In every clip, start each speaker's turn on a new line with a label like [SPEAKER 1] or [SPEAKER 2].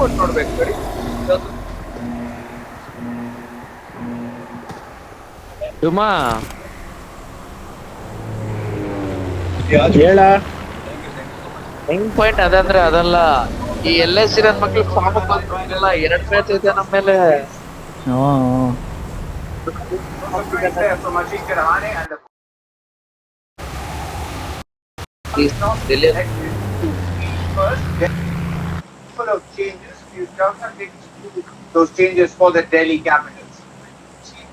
[SPEAKER 1] ಕೊಟ್ಟು ನೋಡ್ಬೇಕು ನೋಡಿ
[SPEAKER 2] ಸುಮಾ
[SPEAKER 3] ಹೇಳ
[SPEAKER 2] ಹೆಂಗ್ ಪಾಯಿಂಟ್ ಅದಂದ್ರೆ ಅದಲ್ಲ ಈ LIC ನನ್ ಮಕ್ಳು ಫಾರ್ಮ್ ಬಂದ್ಬಿಟ್ಟಿಲ್ಲ 2 ಮ್ಯಾಚ್ ಐತೆ ನಮ್ಮ ಮೇಲೆ
[SPEAKER 1] of changes, you cannot make those changes for the Delhi Capitals.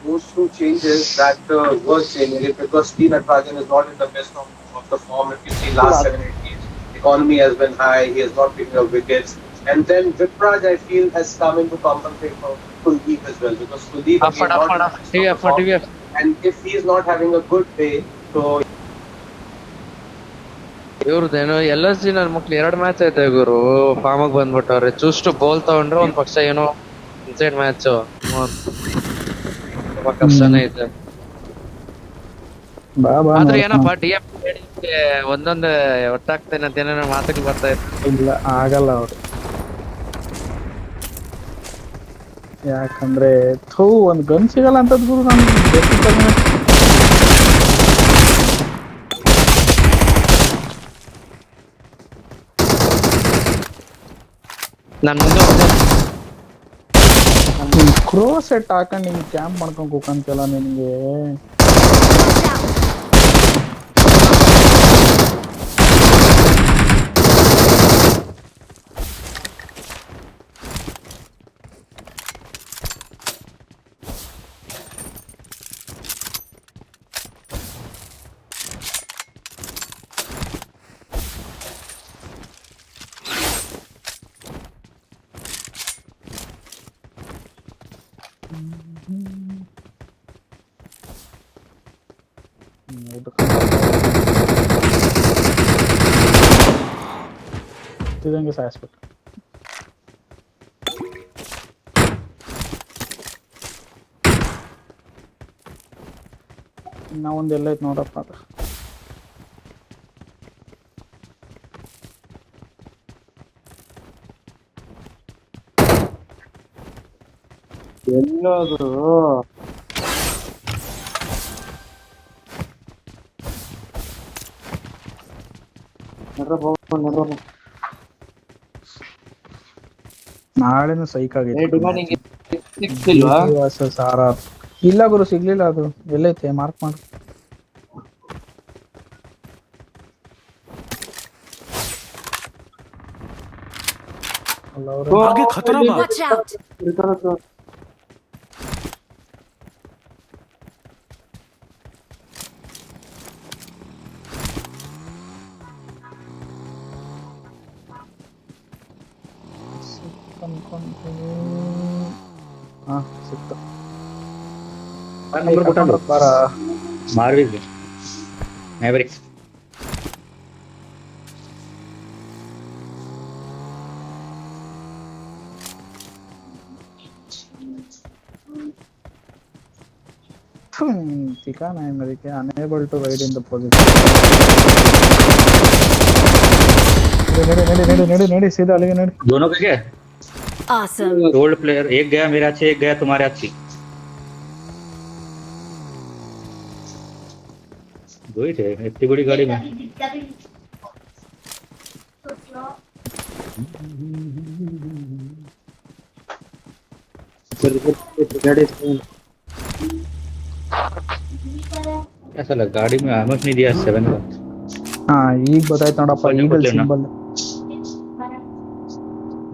[SPEAKER 1] Those two changes that was changing it because Steve Natarajan is not in the best of the form. If you see last 7-8 games, economy has been high. He has not picking up wickets. And then Vipraj, I feel, has come in to compensate for Kuldeep as well because Kuldeep again not and if he is not having a good day, so
[SPEAKER 2] ಇವ್ರದ್ದೇನು LIC ನನ್ ಮಕ್ಳು 2 match ಐತೆ ಗುರು form ಬಂದ್ಬಿಟ್ಟವ್ರೆ ಚೂಷ್ಟು ಬೋಲ್ ತಗೊಂಡ್ರೆ ಒಂದ್ ಪಕ್ಷ ಏನೋ inside match ತುಂಬಾ ಕಷ್ಟನೇ ಐತೆ ಆದ್ರೆ ಏನಪ್ಪ DF ಒಂದೊಂದು ಒಟ್ಟಾಗ್ತೇನೆ ಅಂತ ಏನೇನೋ ಮಾತುಗಳು ಬರ್ತಾ ಇತ್ತು
[SPEAKER 3] ಇಲ್ಲ ಆಗಲ್ಲ ಅವ್ರು ಯಾಕಂದ್ರೆ ಒಂದ್ ಗನ್ ಸಿಗಲ್ಲ ಅಂತದ್ ಗುರು
[SPEAKER 2] ನನ್ ಮುಂದೆ
[SPEAKER 3] ಕ್ರೋ ಸೆಟ್ ಹಾಕೊಂಡ್ ಹಿಂಗ್ ಕ್ಯಾಂಪ್ ಮಾಡ್ಕೊಂಡ್ ಕೂಕಂತಲ್ಲ ನಿನ್ಗೆ ಇದಂಗೆ ಸಾಯಿಸ್ಬೇಕು ಇನ್ನ ಒಂದೆಲ್ಲ ಐತ್ ನೋಡಪ್ಪ ಅದು
[SPEAKER 2] ಎಲ್ಲೋದ್ರು
[SPEAKER 3] ನಾಳೆನು ಸೈಕ್ ಆಗೈತೆ ಸಾರ ಇಲ್ಲ ಗುರು ಸಿಗ್ಲಿಲ್ಲ ಅದು ಎಲ್ಲೈತೆ ಮಾರ್ಕ್ ಮಾಡು
[SPEAKER 4] आगे खतरा बा
[SPEAKER 5] Watch out!
[SPEAKER 3] ಹಾ ಸಿಕ್ತು
[SPEAKER 6] ನಂಬರ್ ಕೊಟ್ಟಂಡು
[SPEAKER 3] ಬರ
[SPEAKER 6] ಮಾರ್ವಿಲ್ ಮ್ಯಾವರಿಕ್ಸ್
[SPEAKER 3] Tika nahi मेरे के unable to ride in the position. नेड़े सीधा लेके नेड़े
[SPEAKER 6] दोनों के क्या
[SPEAKER 5] Awesome!
[SPEAKER 6] रोल्ड प्लेयर एक गया मेरे अच्छे एक गया तुम्हारे अच्छी दो ही थे इतनी बड़ी गाड़ी में ऐसा लगा गाड़ी में आमद नहीं दिया 7 का
[SPEAKER 3] हाँ ಈಗ ಗೊತ್ತಾಯ್ತು ನೋಡಪ್ಪ ಈಗಲ್ ಸಿಂಬಲ್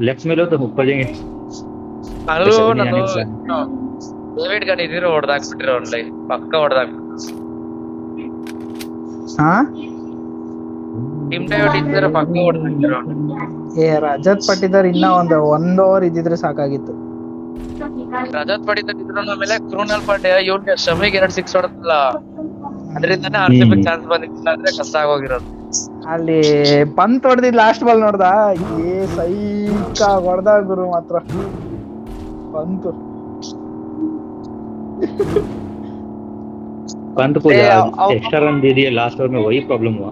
[SPEAKER 6] लेफ्ट में लो तो ऊपर जाएंगे
[SPEAKER 2] ಅಲ್ಲೂ ನಾನು ಡೇವಿಡ್ ಗನ್ ಇದಿರೋ ಹೊಡೆದಾಕ್ಬಿಟ್ಟಿರೋ ಒಳ್ಳೆ ಪಕ್ಕ ಹೊಡೆದಾಕ್ಬಿಟ್ಟು
[SPEAKER 3] ಹಾ
[SPEAKER 2] ಟೀಮ್ ಡೇವಿಡ್ ಇದ್ರೆ ಪಕ್ಕ ಹೊಡೆದಾಕ್ಬಿಟ್ಟಿರೋ
[SPEAKER 3] ಏ ರಜತ್ ಪಟ್ಟಿದಾರ್ ಇನ್ನ ಒಂದು 1 ಓವರ್ ಇದ್ದಿದ್ರೆ ಸಾಕಾಗಿತ್ತು
[SPEAKER 2] ರಜತ್ ಪಡಿತ ಇದ್ರು ಆಮೇಲೆ ಕ್ರೂನಲ್ ಪಾಂಡೆ ಇವ್ನಿಗೆ ಶಮಿಗೆ 2 6 ಹೊಡೆದಲ್ಲ ಅದರಿಂದನೇ RCB ಚಾನ್ಸ್ ಬಂದಿಲ್ಲ ಅಂದ್ರೆ ಕಷ್ಟ ಆಗೋಗಿರೋದು
[SPEAKER 3] ಅಲ್ಲಿ ಪಂತ್ ಹೊಡೆದಿದ್ ಲಾಸ್ಟ್ ಬಾಲ್ ನೋಡ್ದ ಏ ಸೈಕ ಹೊಡೆದ ಗುರು ಮಾತ್ರ पंत
[SPEAKER 6] पंत को एक्स्ट्रा रन दे दिया लास्ट ओवर में वही प्रॉब्लम हुआ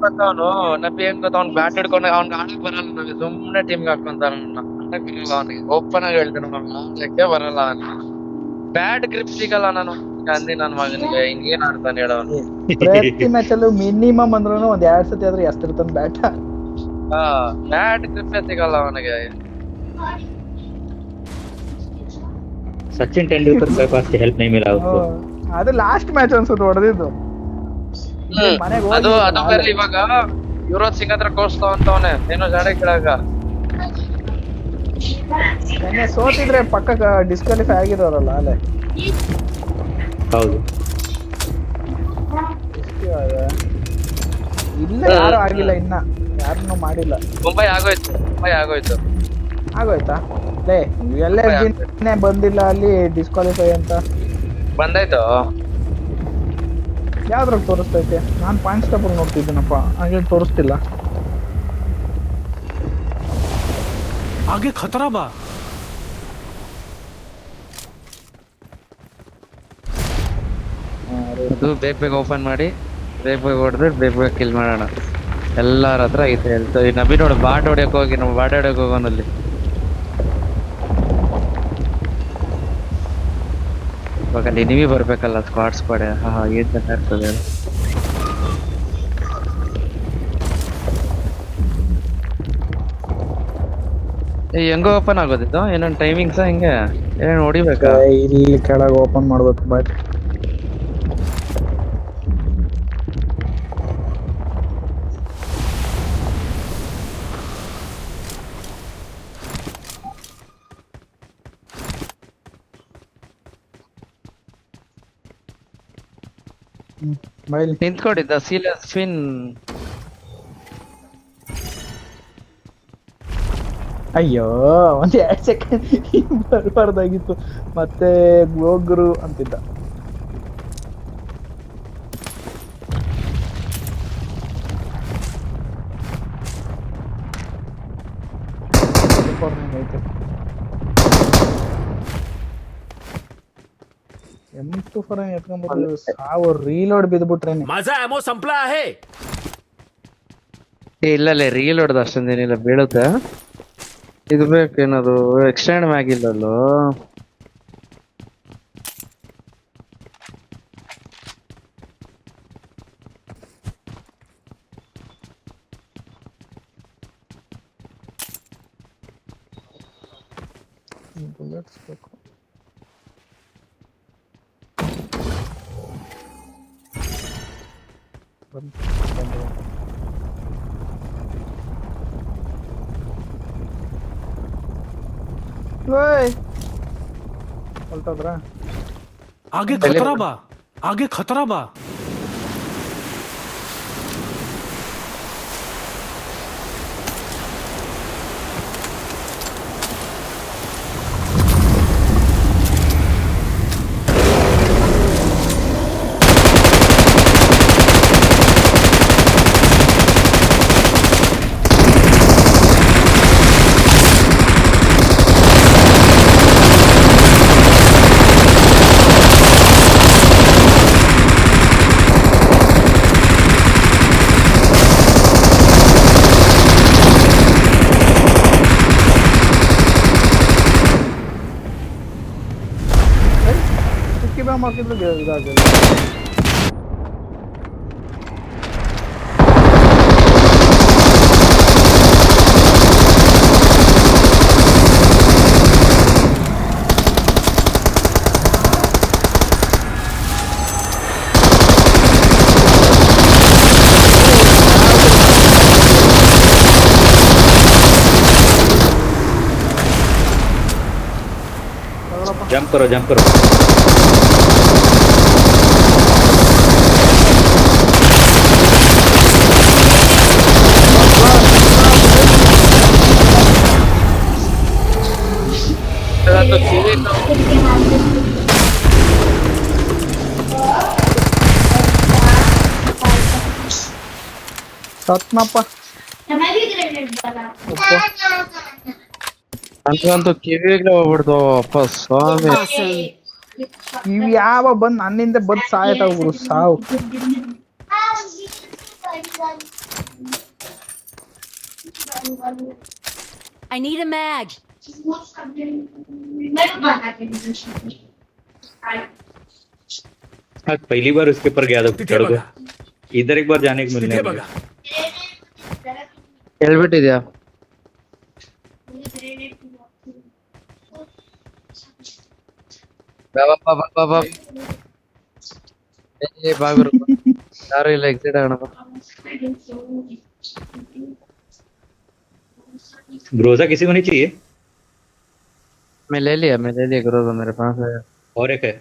[SPEAKER 2] ಅವನು ನಬಿ ಹೆಂಗ್ ಗೊತ್ತ, ಅವ್ನ್ ಬ್ಯಾಟ್ ಹಿಡ್ಕೊಂಡು ಅವ್ನ್ ಆಡಕ್ ಬರಲ್ಲ ನಮಗೆ, ಸುಮ್ನೆ ಟೀಮ್ಗೆ ಹಾಕೊಂತಾನ ಅವನಿಗೆ. ಓಪನ್ ಆಗಿ ಹೇಳ್ತಾನೆ, ಆಡ್ಲಿಕ್ಕೆ ಬರಲ್ಲ ಅವನಿಗೆ. ಬ್ಯಾಟ್ ಗ್ರಿಪ್ ಸಿಗಲ್ಲ ನಾನು ಅಂದಿ ನನ್ ಮಗನಿಗೆ. ಹಿಂಗೇನ್ ಆಡ್ತಾನೆ ಹೇಳೋನು.
[SPEAKER 3] ಪ್ರತಿ ಮ್ಯಾಚ್ ಅಲ್ಲೂ ಮಿನಿಮಮ್ ಅಂದ್ರೂ ಒಂದ್ 2 ಸತಿ ಆದ್ರೆ ಎಸ್ತಿರ್ತಾನ ಬ್ಯಾಟ್.
[SPEAKER 2] ಹಾ, ಬ್ಯಾಟ್ ಗ್ರಿಪ್ಪೇ ಸಿಗಲ್ಲ ಅವನಿಗೆ.
[SPEAKER 6] सचिन तेंदुलकर के पास से हेल्प नहीं मिला उसको।
[SPEAKER 3] ಅದು ಲಾಸ್ಟ್ ಮ್ಯಾಚ್ ಅನ್ಸುತ್ತೆ ಹೊಡೆದಿದ್ದು.
[SPEAKER 2] ಅದು ಬೇರೆ. ಇವಾಗ ಯುವರಾಜ್ ಸಿಂಗ್ ಹತ್ರ ಕೋಸ್ತಾವಂತವನೆ ಏನೋ ಜಾಡೆ ಕೆಳಗ.
[SPEAKER 3] ನೆನ್ನೆ ಸೋತಿದ್ರೆ ಪಕ್ಕ ಡಿಸ್ಕ್ವಾಲಿಫೈ ಆಗಿರೋರಲ್ಲ ಅಲ್ಲೇ.
[SPEAKER 6] ಹೌದು,
[SPEAKER 3] ಇಲ್ಲ ಯಾರು ಆಗಿಲ್ಲ, ಇನ್ನ ಯಾರನ್ನು ಮಾಡಿಲ್ಲ.
[SPEAKER 2] ಮುಂಬೈ ಆಗೋಯ್ತು.
[SPEAKER 3] ಆಗೋಯ್ತಾ? ಲೇ ಎಲ್ಲ ಬಂದಿಲ್ಲ ಅಲ್ಲಿ ಡಿಸ್ಕ್ವಾಲಿಫೈ ಅಂತ
[SPEAKER 2] ಬಂದಾಯ್ತು.
[SPEAKER 3] ಯಾವ್ದ್ರಾಗ ತೋರಿಸ್ತೈತೆ? ನಾನ್ ಪಾಯಿಂಟ್ ಸ್ಟಾಪರ್ ನೋಡ್ತಿದ್ದೀನಪ್ಪ, ಹಾಗೆ ತೋರಿಸ್ತಿಲ್ಲ.
[SPEAKER 4] आगे खतरा बा।
[SPEAKER 2] ಅದು ಬೇಗ ಓಪನ್ ಮಾಡಿ ಬೇಗ ಹೊಡೆದ್ರೆ ಬೇಗ ಕಿಲ್ ಮಾಡೋಣ. ಎಲ್ಲಾರ ಹತ್ರ ಐತೆ ಹೇಳ್ತಾ ನಬಿ ನೋಡು, ಬಾಟ್ ಹೊಡಿಯಕ್ ಹೋಗಿ ನಾವು ಬಾಟ್ ಹೊಡಿಯಕ್ ಹೋಗೋನಲ್ಲಿ. ಇವಾಗ ಅಲ್ಲಿ ನೀವೇ ಬರ್ಬೇಕಲ್ಲ ಸ್ಕ್ವಾಡ್. ಏನ್ ಚೆನ್ನಾಗಿರ್ತದೆ. ಹೆಂಗ ಓಪನ್ ಆಗೋದಿತ್ತು? ಏನೊಂದು ಟೈಮಿಂಗ್ಸ್ ಹಿಂಗೆ ಏನ್ ಹೊಡಿಬೇಕಾ?
[SPEAKER 3] ಇಲ್ಲಿ ಕೆಳಗೆ ಓಪನ್ ಮಾಡ್ಬೇಕು ಬಟ್
[SPEAKER 2] ನಿಂತ್ಕೊಂಡಿದ್ದ ಸೀಲಿಯಸ್ ಫಿನ್.
[SPEAKER 3] ಅಯ್ಯೋ, ಒಂದ್ 2 ಸೆಕೆಂಡ್ ಬರ್ಬಾರ್ದಾಗಿತ್ತು. ಮತ್ತೆ ಗೋಗ್ರು ಅಂತಿದ್ದ. M24 ಎತ್ಕೊಂಡ್ಬರ್ಬೋದು. ಸಾವು ರೀಲೋಡ್ ಬಿದ್ಬಿಟ್ರೆ
[SPEAKER 4] माझा एमो संपला आहे।
[SPEAKER 2] ಇಲ್ಲಲ್ಲೇ ರೀಲ್ ಹೊಡೆದ ಅಷ್ಟೊಂದೇನಿಲ್ಲ, ಬೀಳುತ್ತೆ. ಇದು ಬೇಕೇನದು ಎಕ್ಸ್ಟೆಂಡ್ ಮ್ಯಾಗಿಲ್ಲಲ್ಲೋ.
[SPEAKER 3] ಬುಲೆಟ್ಸ್ ಬೇಕು. ಹೊಲ್ಟೋದ್ರಾ?
[SPEAKER 4] आगे खतरा बा।
[SPEAKER 3] ಹಾಕಿದ್ರು ಇದಾಗಲ್ಲ.
[SPEAKER 6] जंप करो जंप करो।
[SPEAKER 3] ಸತ್ನಪ್ಪ
[SPEAKER 2] ಅಂತೂ ಕಿವಿಗೆ ಹೋಗ್ಬಿಡ್ತು ವಾಪಸ್ ಸ್ವಾಮಿ.
[SPEAKER 3] ಇವ್ ಯಾವ ಬಂದ್ ನನ್ನಿಂದ ಬಂದ್ ಸಾಯ್ತಾವ್ ಗುರು ಸಾವು.
[SPEAKER 5] I need a mag.
[SPEAKER 6] आज पहली बार उसके ऊपर गया था
[SPEAKER 4] तिथे
[SPEAKER 6] चढ़ को
[SPEAKER 4] बघा
[SPEAKER 6] इधर एक बार जाने को मिलने
[SPEAKER 4] तिथे
[SPEAKER 6] लगा
[SPEAKER 4] बघा
[SPEAKER 2] ಹೇಳ್ಬಿಟ್ಟಿದ್ಯಾ ಬಾ ಬಾ ಬಾ ಬಾ ಬಾ. ಏ ಬಾ ಗುರು ಬಾ. ಯಾರು ಇಲ್ಲ ಎಕ್ಸಿಟ್ ಆಗೋಣ ಬಾ.
[SPEAKER 6] ग्रोजा किसी को नहीं चाहिए
[SPEAKER 2] मैं ले लिया गुरु को मेरे पास है.
[SPEAKER 6] और एक है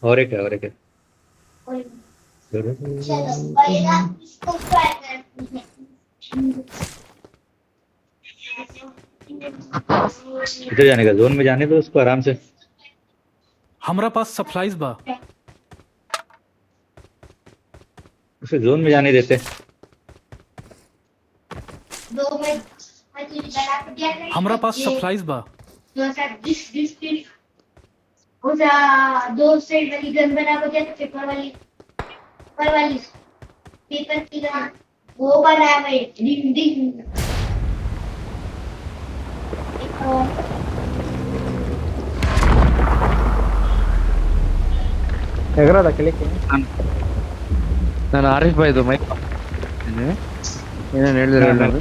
[SPEAKER 6] और एक है और एक है इधर जाने का जोन में जाने दो उसको आराम से
[SPEAKER 4] हमरा पास सप्लाईज बा
[SPEAKER 6] उसे जोन में जाने देते
[SPEAKER 4] हमरा पास सप्लाईज बा
[SPEAKER 7] दो साइड वाली गन बना को क्या पेपर वाली पेपर की गन वो बना है डिंग डिंग
[SPEAKER 3] ಎಗರದ ಕೆಳಕ್ಕೆ
[SPEAKER 2] ನಾನು ಆರಿಫ್ ಬಾಯ್ದು ಮೈಕ್ ಏನೇನು ಹೇಳಿದ್ರೆ ಹೇಳೋದು.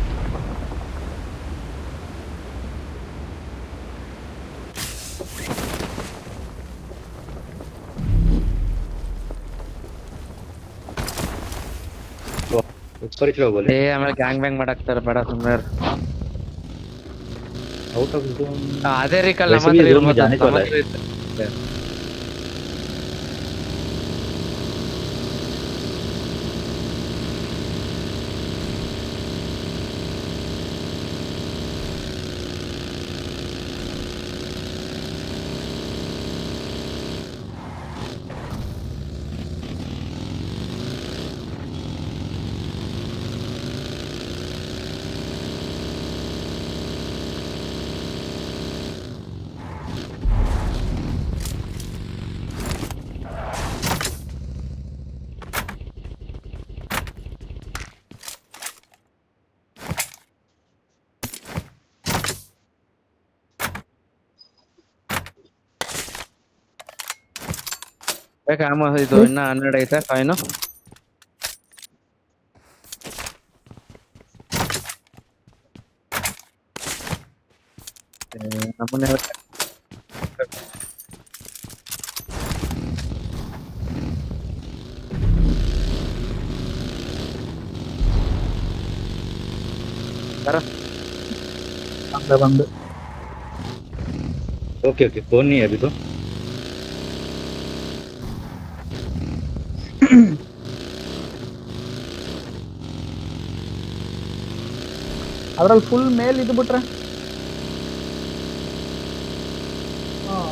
[SPEAKER 6] ऊपर चलो बोले
[SPEAKER 2] ಏ ಆಮೇಲೆ ಗ್ಯಾಂಗ್ ಬ್ಯಾಂಗ್ ಮಾಡಾಕ್ತಾರೆ ಬೇಡ ಸುಮ್ಮನೆ.
[SPEAKER 6] आउट ऑफ जोन
[SPEAKER 2] ಅದೇ ರೀಕಲ್
[SPEAKER 6] वैसे
[SPEAKER 2] ನಮ್ಮ
[SPEAKER 6] भी
[SPEAKER 2] ಹತ್ರ
[SPEAKER 6] zone में
[SPEAKER 2] ಇರ್ಬೋದು,
[SPEAKER 6] जाने
[SPEAKER 2] ನಮ್ಮ
[SPEAKER 6] वाला
[SPEAKER 2] ಹತ್ರ
[SPEAKER 6] है
[SPEAKER 2] ಇರುತ್ತೆ. ಬೇಕಾ ಆಮ ಇದು ಇನ್ನ 12 ಐತೆ ಕಾಯಿನು. ನಮ್ಮನೆ
[SPEAKER 3] ಬಂದು
[SPEAKER 6] ओके ओके फोन नहीं है अभी तो
[SPEAKER 3] ಅದ್ರಲ್ಲಿ ಫುಲ್ ಮೇಲ್ ಇದು ಬಿಟ್ರೆ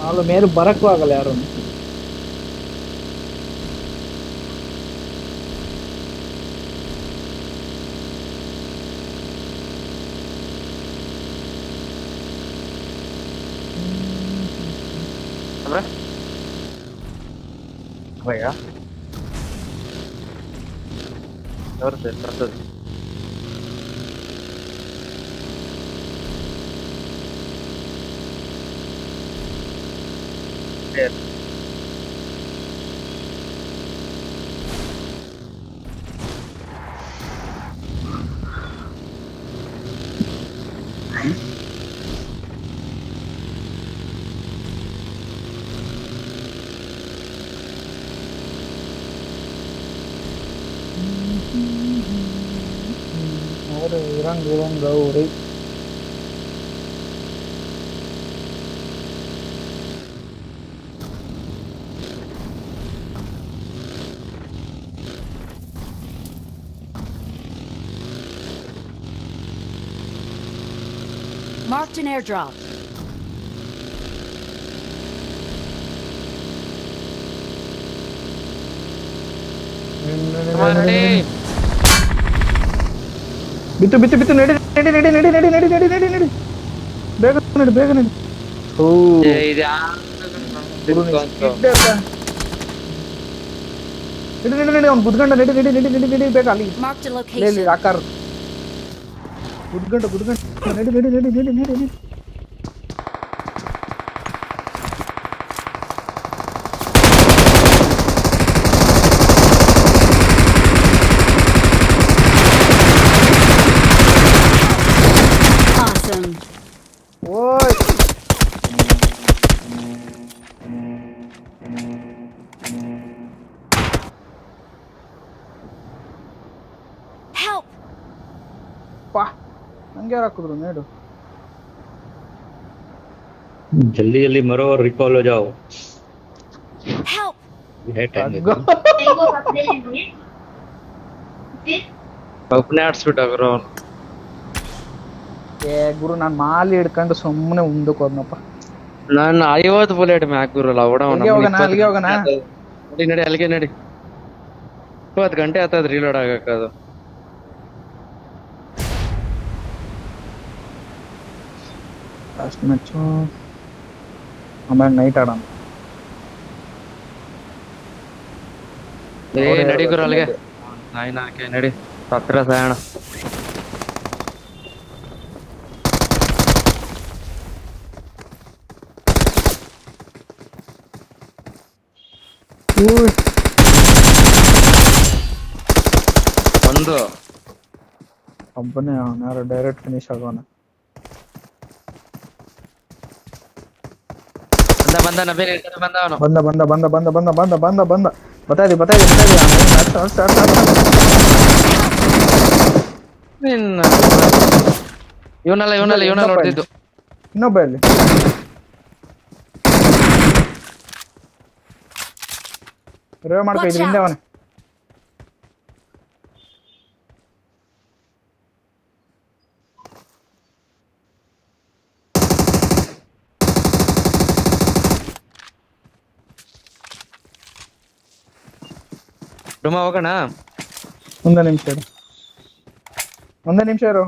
[SPEAKER 3] ಅಲ್ಲ ಮೇಲೆ ಬರಕ್ಕೂ ಆಗಲ್ಲ ಯಾರು.
[SPEAKER 2] ಭಯ್ಯ ತೋರಿಸಿ ಬರ್ತದೆ.
[SPEAKER 3] ಅವ್ರು ಇರಂಗ ಅವ್ರಿ
[SPEAKER 5] Marked an airdrop.
[SPEAKER 3] ಬಿತ್ತು ಬಿತ್ತು ಬಿತ್ತು ನಡಿ ನಡಿ ನಡಿ ನಡಿ ನಡಿ ನಡಿ ನಡಿ ನಡಿ ನಡಿ ಬೇಗ ನಡಿ ಬೇಗ ನಡಿ. ಓ
[SPEAKER 2] ಇದು
[SPEAKER 3] ನಡಿ ನಡಿ ನಡಿ ಅವ್ನು ಗುದ್ಗಂಡ ನಡಿ ನಡಿ ನಡಿ ನಡಿ ನಡಿ ಬೇಗ ಅಲ್ಲಿ
[SPEAKER 5] Marked a
[SPEAKER 3] ಇಲ್ಲಿ
[SPEAKER 5] location.
[SPEAKER 3] ಆಕಾರ ಗುದ್ಗಂಡ ಗುದ್ಗಂಡ ನಡಿ ನಡಿ ನಡಿ ನಡಿ ನಡಿ ನಡಿ.
[SPEAKER 5] Awesome.
[SPEAKER 3] ಓಯ್
[SPEAKER 5] Help!
[SPEAKER 3] ಪಾ ನಂಗೆ ಯಾರು ಹಾಕಿದ್ರು ನೇಡು.
[SPEAKER 6] जल्दी जल्दी मरो और रिकॉल हो जाओ.
[SPEAKER 5] Help!
[SPEAKER 6] है टाइम.
[SPEAKER 7] देखो पकड़े लेंगे फिर
[SPEAKER 2] ಒಬ್ಬನೇ ಆಡ್ಸ್ಬಿಟ್ಟ ಗುರು ಅವ್ನು.
[SPEAKER 3] ಏ ಗುರು ನಾನು ಮಾಲಿ ಹಿಡ್ಕೊಂಡು ಸುಮ್ಮನೆ ಮುಂದಕ್ಕೆ ಹೋದ್ನಪ್ಪ.
[SPEAKER 2] ನಾನು 50 ಬುಲೆಟ್ ಮ್ಯಾಕ್ ಗುರುಲ್ಲ
[SPEAKER 3] ಅಲ್ಲಿಗೆ ಹೋಗೋಣ ಅಲ್ಲಿಗೆ ಹೋಗೋಣ.
[SPEAKER 2] ನಡಿ ನಡಿ ಅಲ್ಲಿಗೆ ನಡಿ. 20 ಗಂಟೆ ಆತದ ರೀಲೋಡ್ ಆಗಕ್ಕೆ ಅದು.
[SPEAKER 3] ಲಾಸ್ಟ್ ಮ್ಯಾಚು ಆಮೇಲೆ ನೈಟ್ ಆಡೋಣ.
[SPEAKER 2] ಏ ನಡಿ ಗುರು ಅಲ್ಲಿಗೆ. ನಾಯಿ ನಾಕೆ ನಡಿ ಹತ್ರ ಸಾಯಣ. ಒಂದು
[SPEAKER 3] ಒಬ್ಬನೇ ಅವನು ಯಾರು ಡೈರೆಕ್ಟ್ ಫಿನಿಶ್ ಆಗೋಣ.
[SPEAKER 2] ಬಂದ ನಬೀಲ್ ಈ ಕಡೆ ಬಂದ ಅವನು.
[SPEAKER 3] ಬಂದ ಬಂದ ಬಂದ ಬಂದ ಬಂದ ಬಂದ ಬಂದ ಬಂದ ಬತ್ತಾಯಿದೆ ಬತ್ತಾಯಿದೆ ಬತ್ತಾಯಿದೆ.
[SPEAKER 2] ಇವನೆಲ್ಲ ಹೊಡೆದಿದ್ದು.
[SPEAKER 3] ಇನ್ನೊಬ್ಬ ಇಲ್ಲಿ ರೇವ್ ಮಾಡ್ಕೊ ಇದ್ರ ಹಿಂದೆ ಅವನೇ.
[SPEAKER 2] ಡುಮ್ಮ ಹೋಗೋಣ.
[SPEAKER 3] ಒಂದೇ ನಿಮಿಷ ಇರು, ಒಂದೇ ನಿಮಿಷ ಇರು.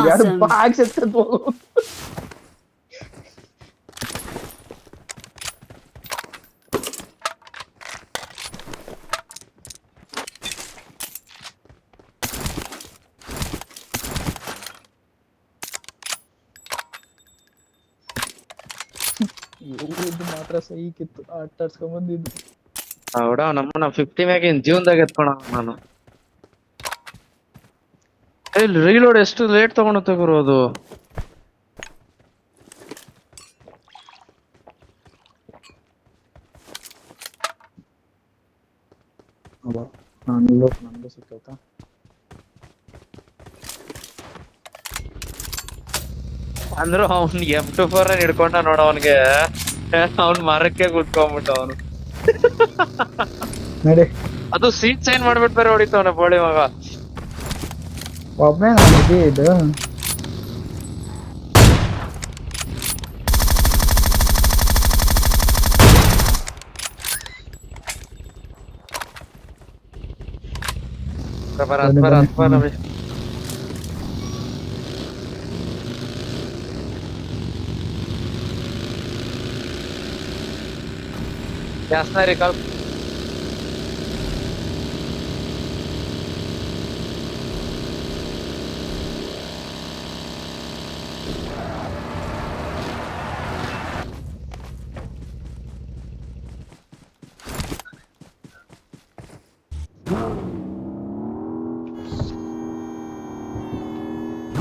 [SPEAKER 3] ಯಾರು ಬಾಕ್ಸ್ ಎತ್ತದ್ ಹೋಗು. ಇದು ಮಾತ್ರ ಸೈಕಿತ್ತು ಆಟಾಡ್ಸ್ಕೊಂಡ್ ಬಂದಿದ್ದು.
[SPEAKER 2] ಹೌಡ ನಮ್ಮನ್ನ 50 ಮ್ಯಾಗಿನ್ ಜೀವನದಾಗ ಎತ್ಕೊಳ ನಾನು. ರೀಲೋಡ್ ಎಷ್ಟು ಲೇಟ್ ತಗೊಂಡುತ್ತೆ ಗುರು ಅದು.
[SPEAKER 3] ನಂದು ಸಿಕ್ಕೈತಾ.
[SPEAKER 2] ಅಂದ್ರು ಅವ್ನಿಗೆ M24 ಹಿಡ್ಕೊಂಡ ನೋಡ ಅವನ್ಗೆ. ಅವ್ನ್ ಮರಕ್ಕೆ ಕುತ್ಕೊಂಡ್ಬಿಟ್ಟ ಅವನು.
[SPEAKER 3] ನಡಿ
[SPEAKER 2] ಅದು ಸೀಟ್ ಸೈನ್ ಮಾಡ್ಬಿಟ್ಟು ಬೇರೆ ಹೊಡಿತವನೆ ಬೋಳಿ ಮಗ.
[SPEAKER 3] ಒಬ್ಬನೇ ನಾನು ಇದು
[SPEAKER 2] Jasna recall.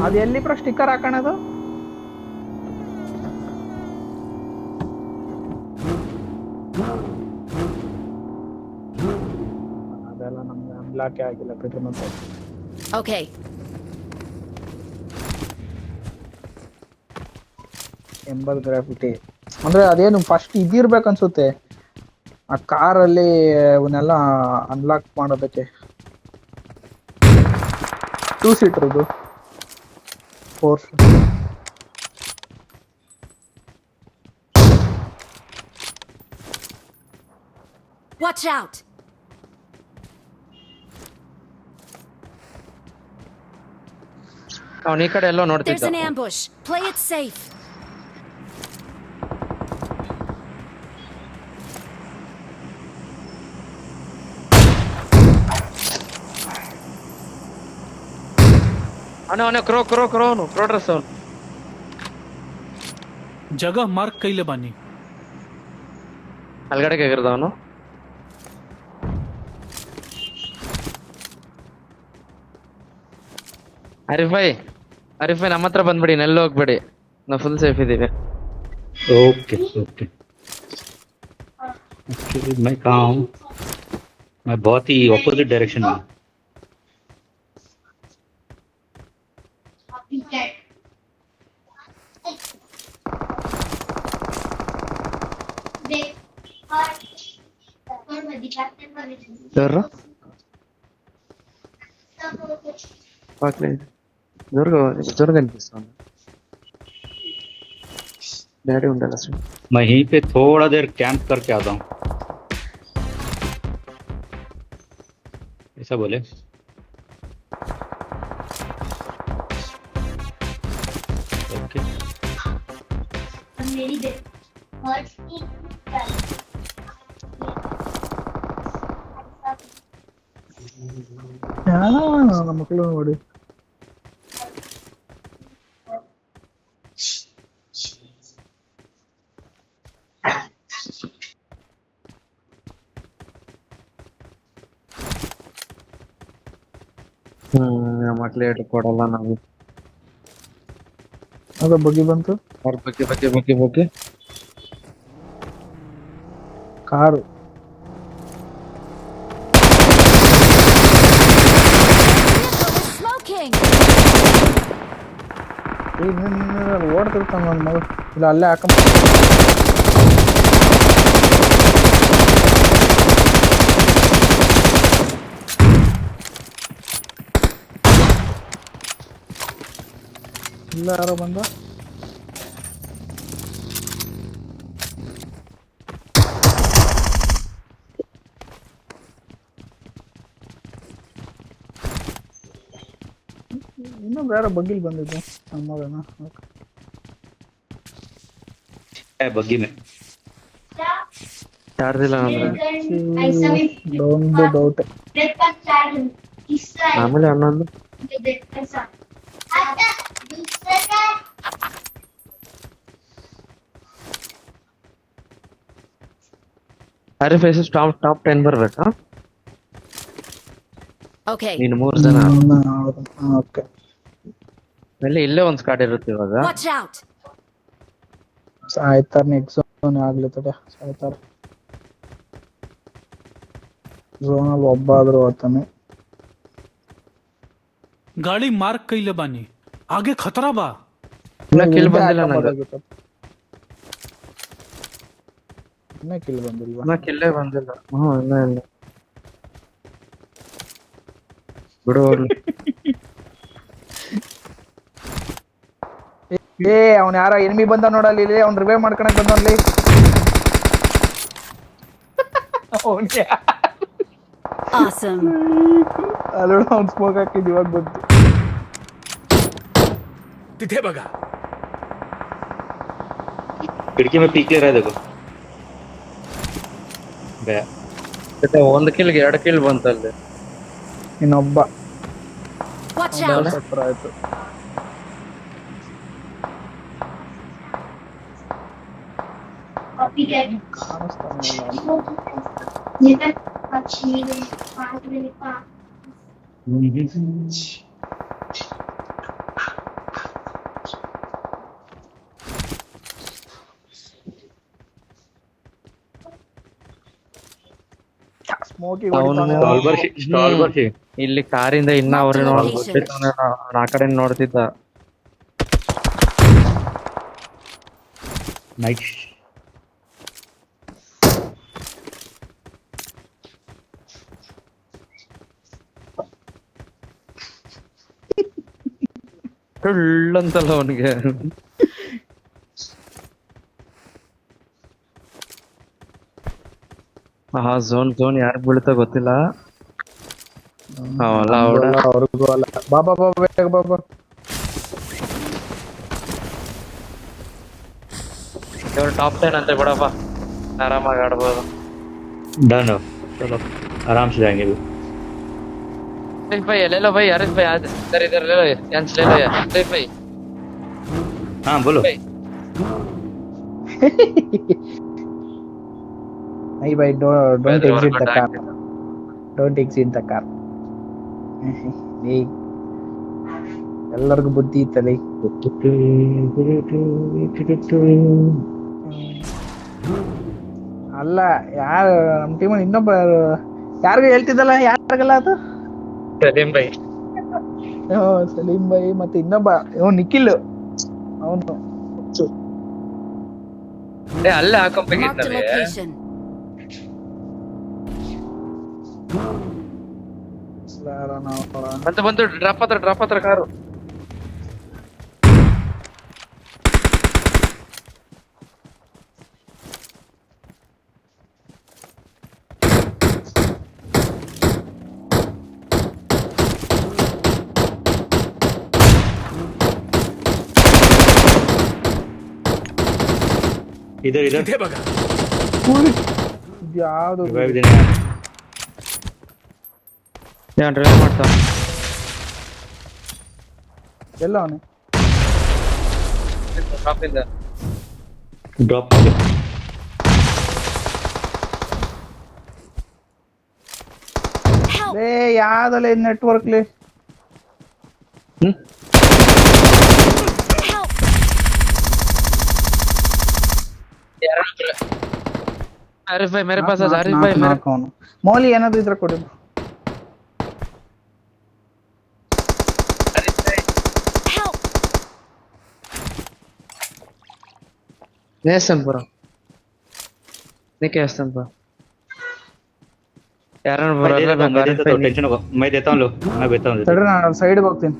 [SPEAKER 3] ಅದು ಎಲ್ಲಿ ಪ್ರ ಸ್ಟಿಕ್ಕರ್ ಹಾಕೋಣದು? ಅದೆಲ್ಲ ನಮ್ಗೆ ಅನ್ಲಾಕ್ ಆಗಿಲ್ಲ ಬಿಟ್ರೆ ಮತ್ತೆ.
[SPEAKER 5] Okay.
[SPEAKER 3] 80 ಗ್ರಾಫಿಟಿ ಅಂದ್ರೆ ಅದೇನು ಫಸ್ಟ್ ಇದಿರ್ಬೇಕು ಅನ್ಸುತ್ತೆ ಆ ಕಾರಲ್ಲಿ ಅವನ್ನೆಲ್ಲ ಅನ್ಲಾಕ್ ಮಾಡೋದಕ್ಕೆ. 2 ಸೀಟರ್ ಇದು 4.
[SPEAKER 5] Watch out!
[SPEAKER 2] ಅವನ ಈ ಕಡೆ ಎಲ್ಲೋ
[SPEAKER 5] There's
[SPEAKER 2] ನೋಡ್ತಿದ್ದ.
[SPEAKER 5] an ambush. Play it safe.
[SPEAKER 2] ಅವನೇ ಕ್ರೋ ಕ್ರೋ ಕ್ರೋ ಅವನು ಕ್ರೋ ಡ್ರೆಸ್ ಅವನು.
[SPEAKER 4] जगह मार्क कैले बानी.
[SPEAKER 2] ಅಲ್ಗಡೆಗೆ ಆಗಿರೋದು ಅವನು. ಅರಿಫೈ ನಮ್ಮ ಹತ್ರ ಬಂದ್ಬಿಡಿ, ನೆಲ್ಲ ಹೋಗ್ಬೇಡಿ, ನಾವು ಫುಲ್ ಸೇಫ್ ಇದೀವಿ.
[SPEAKER 6] ओके ओके एक्चुअली मैं कहाँ हूँ, मैं बहुत ही ऑपोजिट डायरेक्शन में हूँ.
[SPEAKER 7] देख और मैं दिखाते हैं
[SPEAKER 2] ఎవరు జ్వరం కనిపిస్తుంది. డాడీ ఉండాలి అసలు.
[SPEAKER 6] मैं यहीं पे थोड़ा देर कैंप करके आता हूँ, ऐसा बोले. ओके
[SPEAKER 7] मेरी देख और
[SPEAKER 3] ನಮ್ಮ ಮಕ್ಕಳು ನೋಡಿ.
[SPEAKER 2] ಮಕ್ಳು ಹೇಳಿ ಕೊಡಲ್ಲ ನಾವು.
[SPEAKER 3] ಅದ ಬಗ್ಗಿ ಬಂತು
[SPEAKER 2] ಅವ್ರ ಬಗ್ಗೆ
[SPEAKER 3] ಕಾರು.
[SPEAKER 5] Smoking!
[SPEAKER 3] ಓಡ್ತಿರ್ತಾನ ನನ್ನ ಮಗ. ಇಲ್ಲ ಅಲ್ಲೇ ಹಾಕಂಬ. ಇಲ್ಲ ಯಾರೋ ಬಂದ. ಇನ್ನೂ ಬೇರೆ ಬಗ್ಗಿಲ್ ಬಂದಿದ್ದು ನಮ್ಮ ಮಗನ.
[SPEAKER 6] बग्गी में
[SPEAKER 2] ಚಾರ್ಜ್ ಇಲ್ಲ ಅಂದ್ರೆ
[SPEAKER 7] ऐसा भी
[SPEAKER 3] ಒಂದು ಡೌಟ್.
[SPEAKER 7] ब्रेक का चार्ज किसका है
[SPEAKER 2] ಆಮೇಲೆ ಅನ್ನೊಂದು
[SPEAKER 7] देख ऐसा आता दूसरा का
[SPEAKER 2] ಅರಿಫೈಸ್ ಟಾಪ್ 10 ಬರ್ಬೇಕಾ?
[SPEAKER 5] Okay.
[SPEAKER 2] ನೀನು 3 ಜನ
[SPEAKER 3] ಓಕೆ.
[SPEAKER 2] ಇಲ್ಲೇ ಒಂದ್ ಸ್ಕಾಟ್ ಇರುತ್ತೆ ಇವಾಗ.
[SPEAKER 5] Watch out!
[SPEAKER 3] ಸಾಯ್ತಾರ ನೆಕ್ಸ್ಟ್ ಝೋನ್ ಆಗ್ಲಿತ್ತದೆ. ಸಾಯ್ತಾರ ಝೋನಲ್ಲಿ ಒಬ್ಬ ಆದ್ರೂ ಆತಾನೆ.
[SPEAKER 4] गाड़ी मार्क कैले बानी. आगे खतरा बा.
[SPEAKER 2] ಇನ್ನ ಕಿಲ್ ಬಂದಿಲ್ಲ ನಂಗೆ.
[SPEAKER 3] ಇನ್ನ ಕಿಲ್ ಬಂದಿಲ್ವಾ?
[SPEAKER 2] ಇನ್ನ ಕಿಲ್ಲೇ ಬಂದಿಲ್ಲ. ಇನ್ನ ಇಲ್ಲ ಬಿಡು.
[SPEAKER 3] ಏ ಅವ್ನ ಯಾರ ಎನಿಮಿ ಬಂದ ನೋಡಲ್ಲಿ, ಇಲ್ಲಿ ಅವ್ನ್ ರಿವೈವ್ ಮಾಡ್ಕೊಳಕ್ ಬಂದವನ್ಲಿ.
[SPEAKER 5] Awesome.
[SPEAKER 3] ಅಲ್ಲೋಡ ಅವ್ನ್ ಸ್ಮೋಕ್ ಹಾಕಿದ್ ಇವಾಗ ಬಂತು.
[SPEAKER 4] तिथे बघा.
[SPEAKER 6] खिड़की में पीक ले रहा है देखो. गया.
[SPEAKER 2] ಒಂದು ಕಿಲ್ಗೆ 2 ಕಿಲ್ ಬಂತಲ್ಲಿ.
[SPEAKER 3] ಇನ್ನೊಬ್ಬ
[SPEAKER 5] Watch out!
[SPEAKER 3] ಸಫರ್ ಆಯ್ತು.
[SPEAKER 7] कॉपी कर
[SPEAKER 3] ಕಾಣಿಸ್ತಾನೆ.
[SPEAKER 7] ये तक अच्छी 5 मिनट का
[SPEAKER 3] ಸ್ಮೋಕಿಗೆ
[SPEAKER 2] ಅವನು
[SPEAKER 3] ಹೊಡಿತಾನೆ.
[SPEAKER 2] ಇಲ್ಲಿ ಕಾರಿಂದ ಇನ್ನ ಅವ್ರೆ ಆ ಕಡೆ ನೋಡ್ತಿದ್ದ.
[SPEAKER 6] नाइट
[SPEAKER 2] ಅಂತಲ್ಲ ಅವನಿಗೆ. ಝೋನ್ ಯಾರಿಗ್ ಬೀಳುತ್ತೋ ಗೊತ್ತಿಲ್ಲ.
[SPEAKER 3] ಅವ್ರಿಗೂ ಅಲ್ಲ. ಬಾಬಾ ಬೇಗ ಬಾಬಾ.
[SPEAKER 2] ಇವ್ರು ಟಾಪ್ 10 ಅಂತೆ ಬಿಡಪ್ಪ, ಆರಾಮಾಗಿ ಆಡ್ಬೋದು.
[SPEAKER 6] डन हो, चलो आराम से जाएंगे भी.
[SPEAKER 2] भाई ले लो भाई, अरे भाई आज इधर इधर ले लो, यहाँ से ले लो यार भाई।
[SPEAKER 6] हाँ बोलो।
[SPEAKER 3] नहीं भाई, don't exit the car. Don't exit the car. ಎಲ್ಲರಿಗೂ ಬುದ್ಧಿ ಇತ್ತಲ್ಲಿ. ಅಲ್ಲ ಯಾರು ನಮ್ಮ ಟೀಮಲ್ಲಿ ಇನ್ನೊಬ್ಬ ಯಾರಿಗೂ ಹೇಳ್ತಿದ್ದಲ್ಲ, ಯಾರಿಗಲ್ಲ ಅದು
[SPEAKER 2] ಸಲೀಂ ಭಾई.
[SPEAKER 3] ಸಲೀಂ ಭಾई ಮತ್ತೆ ಇನ್ನೊಬ್ಬ ನಿಖಿಲ್, ಅವನು
[SPEAKER 2] ಅಲ್ಲೇ
[SPEAKER 5] Marked a
[SPEAKER 2] ಹಾಕೊಂಬೇಕಿತ್ತಲ್ಲ.
[SPEAKER 5] location.
[SPEAKER 2] ಬಂತು ಡ್ರಾಪ್ ಹತ್ರ ಕಾರು.
[SPEAKER 6] इधर इधर
[SPEAKER 3] ಯಾವ್ದು
[SPEAKER 6] रिवाइव देने आया।
[SPEAKER 2] ಯಾನ್ ಡ್ರೈವ್ ಮಾಡ್ತಾ
[SPEAKER 3] ಎಲ್ಲ ಅವನು
[SPEAKER 2] ಡ್ರಾಪ್ ಇಂದ.
[SPEAKER 6] Drop
[SPEAKER 5] Help!
[SPEAKER 3] ಏ ಯಾವ್ದಲ್ಲ ನೆಟ್ವರ್ಕ್ಲಿ
[SPEAKER 5] Help!
[SPEAKER 2] आरिफ भाई मेरे पास है, आरिफ भाई मेरे
[SPEAKER 3] ಅವನು ಮೌಲಿ ಏನಾದ್ರು ಇದ್ರೆ ಕೊಡಿ.
[SPEAKER 5] Help!
[SPEAKER 2] నేస్తాను బ్రో, నీకే వేస్తాను బ్రో. ಯಾರನ್ನ
[SPEAKER 6] टेंशन होगा, मैं देता हूँ लो, मैं देता हूँ।
[SPEAKER 3] ತಡ್ರಿ ನಾನು ಸೈಡ್ಗೆ ಹೋಗ್ತೀನಿ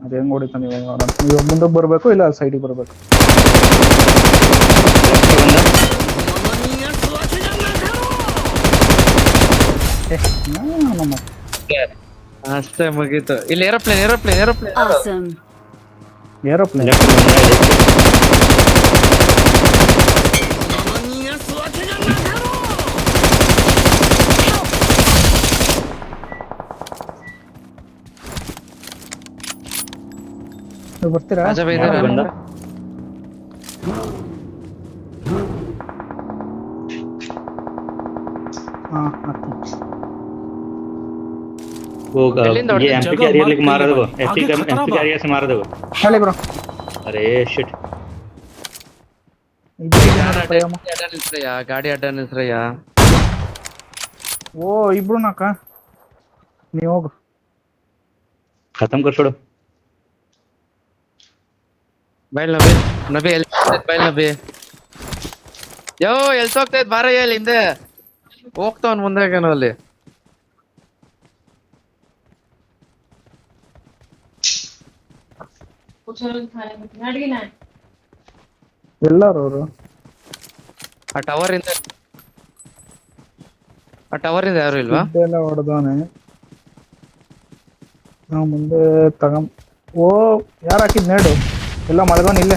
[SPEAKER 3] ಅದು ಹೆಂಗ್ ಹೊಡಿತಾನೆ ಇವಾಗ ನೋಡೋಣ. ನೀವು ಮುಂದಕ್ಕೆ ಬರಬೇಕು ಇಲ್ಲ ಸೈಡಿಗೆ ಬರಬೇಕು.
[SPEAKER 2] ಅಷ್ಟೇ ಮುಗೀತು. ಇಲ್ಲಿ ಏರೋಪ್ಲೇನ್
[SPEAKER 5] Awesome.
[SPEAKER 3] ಏರೋಪ್ಲೇನ್ ಬರ್ತೀರಾ?
[SPEAKER 2] ರಾಜಾ ಭಾई ಇದಾರೆ.
[SPEAKER 6] बंदा
[SPEAKER 3] ಹಾ
[SPEAKER 6] वो
[SPEAKER 2] ಎಲ್ಲಿಂದ
[SPEAKER 6] ये
[SPEAKER 2] ಹೊಡ್ದಿದ್ದು?
[SPEAKER 6] एमपी कैरियर लेके मारा था वो,
[SPEAKER 4] आगे
[SPEAKER 6] एमपी
[SPEAKER 4] खतरा बा।
[SPEAKER 6] कैरियर से मारा था वो।
[SPEAKER 3] ಹೇಳಿ ಬ್ರೋ.
[SPEAKER 6] अरे शिट,
[SPEAKER 2] ಗಾಡಿ ಅಡ್ಡ ನಿಲ್ಸ್ರಯ್ಯ.
[SPEAKER 3] ಓ ಇಬ್ರು ನಾಕ ನೀವು ಹೋಗು.
[SPEAKER 6] खत्म कर छोड़ो।
[SPEAKER 2] ಬೈಲ್ ನಬಿ ಎಲ್ಲಿ ಬೈಲ್ ನಬಿ ಯೋ ಎಲ್ಲಿ ಹೋಗ್ತಾ ಇದ್ ಬಾರ, ಎಲ್ಲಿ ಹಿಂದೆ ಹೋಗ್ತಾವನ್ ಮುಂದೆ ಅಲ್ಲಿ.
[SPEAKER 3] ಎಲ್ಲಾರು ಅವರು
[SPEAKER 2] ಆ ಟವರ್ ಇಂದ ಯಾರು ಇಲ್ವಾ?
[SPEAKER 3] ಎಲ್ಲ ಹೊಡೆದವನೆ. ನಾವು ಮುಂದೆ ತಗಂ. ಓ ಯಾರು ಹಾಕಿದ್ ನೇಡು ಎಲ್ಲ ಮಳಗವನ್ ಇಲ್ಲೇ.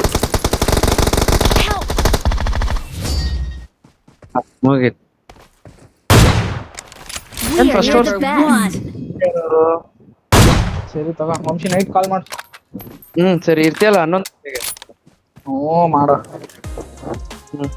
[SPEAKER 5] Help!
[SPEAKER 2] ಮುಗೀತು.
[SPEAKER 5] We are
[SPEAKER 2] first
[SPEAKER 5] near the best.
[SPEAKER 3] ಸರಿ ತಗ ವಂಶಿ ನೈಟ್ ಕಾಲ್ ಮಾಡು.
[SPEAKER 2] ಸರಿ ಇರ್ತೀಯಲ್ಲ 11 ಗಂಟೆಗೆ.
[SPEAKER 3] ಹ್ಞೂ ಮಾಡ.
[SPEAKER 2] ಹ್ಮ್